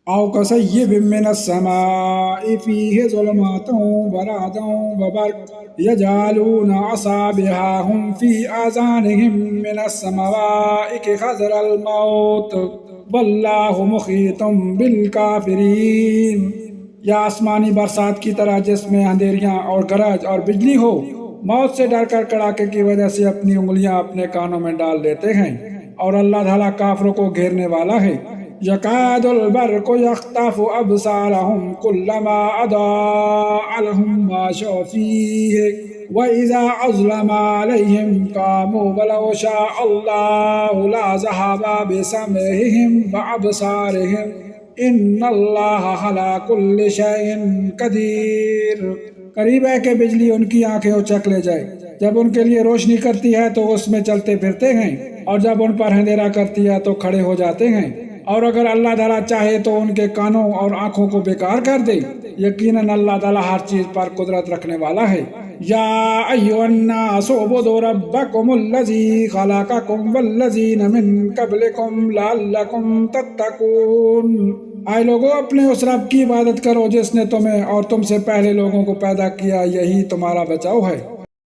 أو كصيب من السماء فيه ظلمات ورعد وبرق يجعلون أصابعهم في آذانهم من السماء حذر الموت واللہ محیط بالکافرین۔ یا آسمانی برسات کی طرح جس میں اندھیریاں اور گرج اور بجلی ہو، موت سے ڈر کر کڑاکے کی وجہ سے اپنی انگلیاں اپنے کانوں میں ڈال دیتے ہیں، اور اللہ تعالیٰ کافروں کو گھیرنے والا ہے۔ یکاد البرق یخطف ابصارهم كلما اضاء لهم مشوا فيه وإذا أظلم عليهم قاموا ولو شاء الله لذهب بسمعهم وأبصارهم إن الله على كل شيء قدير۔ قریب ہے کہ بجلی ان کی آنکھیں اچک لے جائے، جب ان کے لیے روشنی کرتی ہے تو اس میں چلتے پھرتے ہیں، اور جب ان پر اندھیرا کرتی ہے تو کھڑے ہو جاتے ہیں، اور اگر اللہ تعالیٰ چاہے تو ان کے کانوں اور آنکھوں کو بیکار کر دے۔ یقیناً اللہ تعالیٰ ہر چیز پر قدرت رکھنے والا ہے۔ یا ایھا الناس اعبدوا ربکم الذی خلقکم والذین من قبلکم لعلکم تتقون۔ اے لوگوں، اپنے اس رب کی عبادت کرو جس نے تمہیں اور تم سے پہلے لوگوں کو پیدا کیا، یہی تمہارا بچاؤ ہے۔